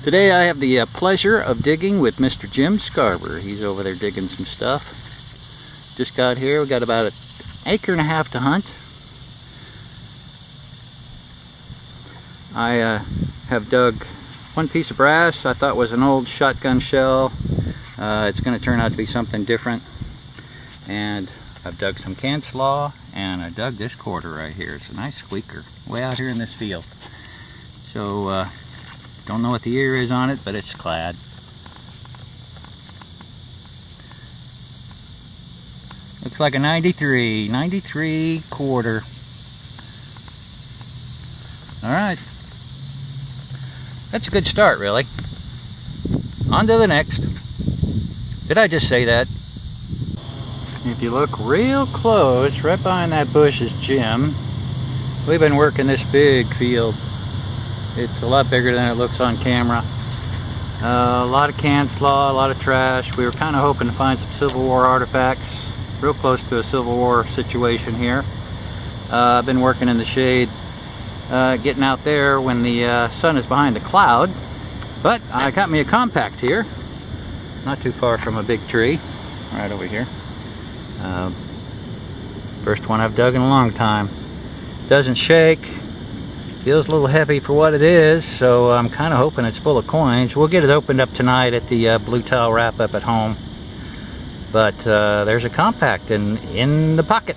Today I have the pleasure of digging with Mr. Jim Scarborough. He's over there digging some stuff. Just got here. We got about an acre and a half to hunt. I have dug one piece of brass I thought was an old shotgun shell. It's going to turn out to be something different. And I've dug some can slaw, and I dug this quarter right here. It's a nice squeaker way out here in this field. So don't know what the year is on it, but it's clad. Looks like a 93 quarter. All right, that's a good start, really. On to the next. Did I just say that? If you look real close, right behind that bush is Jim. We've been working this big field. It's a lot bigger than it looks on camera. A lot of can slaw, a lot of trash. We were kind of hoping to find some Civil War artifacts. Real close to a Civil War situation here. I've been working in the shade, getting out there when the sun is behind the cloud. But I got me a compact here, not too far from a big tree, right over here. First one I've dug in a long time. Doesn't shake. Feels a little heavy for what it is, so I'm kind of hoping it's full of coins. We'll get it opened up tonight at the Blue Tile wrap-up at home. But there's a compact in the pocket.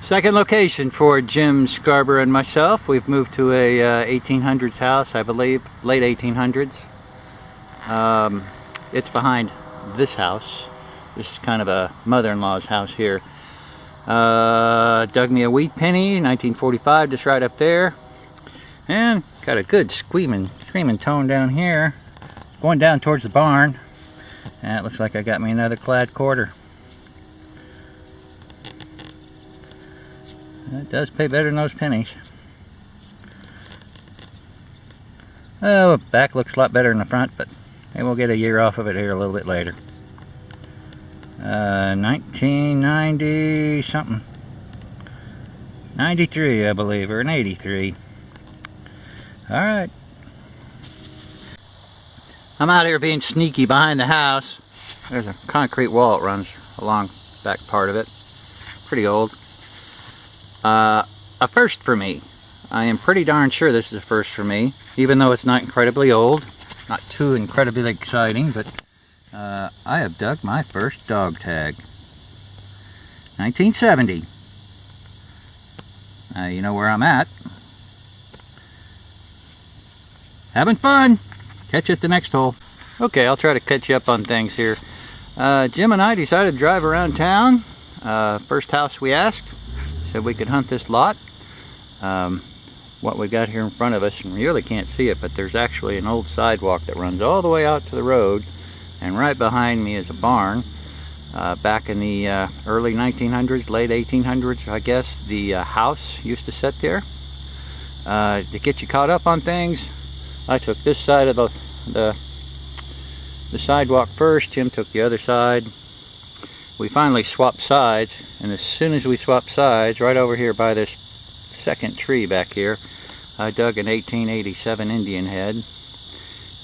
Second location for Jim Scarborough and myself. We've moved to a 1800s house, I believe, late 1800s. It's behind this house. This is kind of a mother-in-law's house here. Dug me a wheat penny, 1945, just right up there. And got a good screaming tone down here. Going down towards the barn. And it looks like I got me another clad quarter. It does pay better than those pennies. Oh, back looks a lot better than the front, but maybe we'll get a year off of it here a little bit later. 1990 something. 93, I believe, or an 83. Alright. I'm out here being sneaky behind the house. There's a concrete wall that runs along the back part of it. Pretty old. A first for me. I am pretty darn sure this is a first for me, even though it's not incredibly old. Not too incredibly exciting, but I have dug my first dog tag. 1970. You know where I'm at. Having fun. Catch you at the next hole. Okay, I'll try to catch you up on things here. Jim and I decided to drive around town. First house we asked. Said we could hunt this lot. What we've got here in front of us, and you really can't see it, but there's actually an old sidewalk that runs all the way out to the road, and right behind me is a barn. Back in the early 1900s, late 1800s, I guess, the house used to sit there. To get you caught up on things, I took this side of the sidewalk first. Jim took the other side. We finally swapped sides, and as soon as we swapped sides, right over here by this second tree back here, I dug an 1887 Indian head,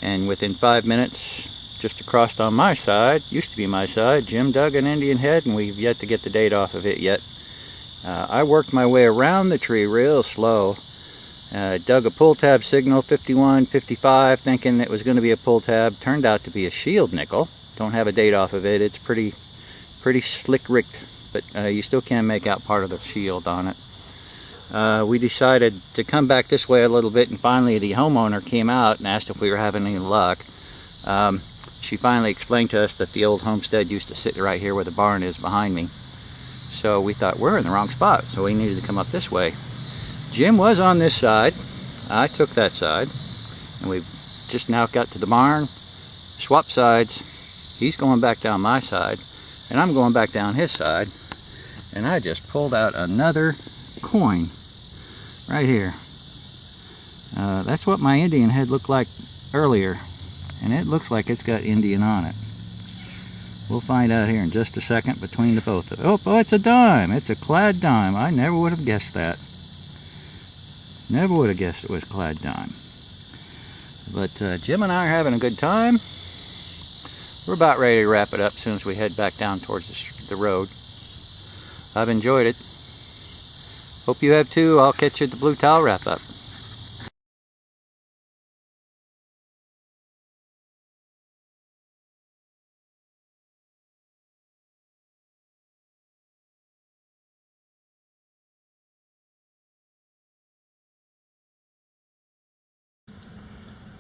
and within 5 minutes, just across on my side, used to be my side, Jim dug an Indian head, and we've yet to get the date off of it yet. I worked my way around the tree real slow. Dug a pull tab signal, 51, 55, thinking it was going to be a pull tab. Turned out to be a shield nickel. Don't have a date off of it. It's pretty slick-ricked, but you still can make out part of the shield on it. We decided to come back this way a little bit, and finally the homeowner came out and asked if we were having any luck. She finally explained to us that the old homestead used to sit right here where the barn is behind me. So we thought we're in the wrong spot, so we needed to come up this way. Jim was on this side. I took that side, and we've just now got to the barn, swapped sides. He's going back down my side, and I'm going back down his side, and I just pulled out another coin right here. That's what my Indian head looked like earlier, and it looks like it's got Indian on it. We'll find out here in just a second between the both of them. Oh, it's a dime. It's a clad dime. I never would have guessed that. Never would have guessed it was clad dime. But Jim and I are having a good time. We're about ready to wrap it up as soon as we head back down towards the road. I've enjoyed it. Hope you have too. I'll catch you at the Blue Tile wrap up.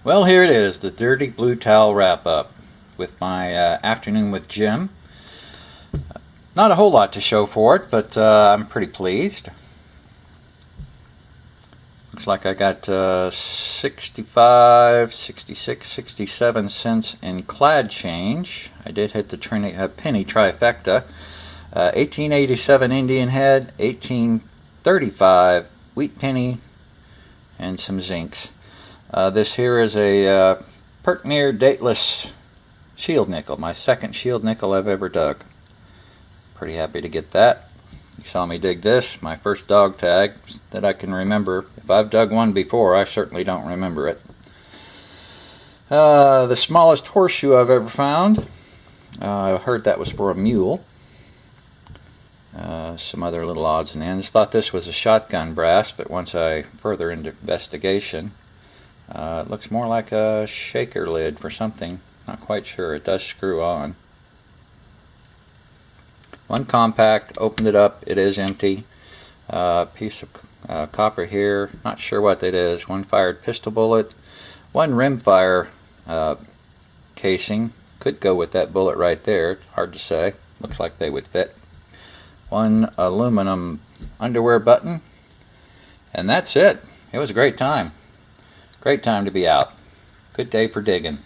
Well, here it is, the Dirty Blue Tile wrap up with my afternoon with Jim. Not a whole lot to show for it, but I'm pretty pleased. Looks like I got 65, 66, 67 cents in clad change. I did hit the penny trifecta. 1887 Indian head, 1835 wheat penny, and some zincs. This here is a Perknier dateless shield nickel, my second shield nickel I've ever dug. Pretty happy to get that. You saw me dig this, my first dog tag that I can remember. If I've dug one before, I certainly don't remember it. The smallest horseshoe I've ever found. I heard that was for a mule. Some other little odds and ends. Thought this was a shotgun brass, but once I further into investigation, it looks more like a shaker lid for something. Not quite sure. It does screw on. One compact, opened it up, it is empty. Piece of copper here, not sure what that is. One fired pistol bullet. One rimfire casing. Could go with that bullet right there. Hard to say. Looks like they would fit. One aluminum underwear button. And that's it. It was a great time. Great time to be out. Good day for digging.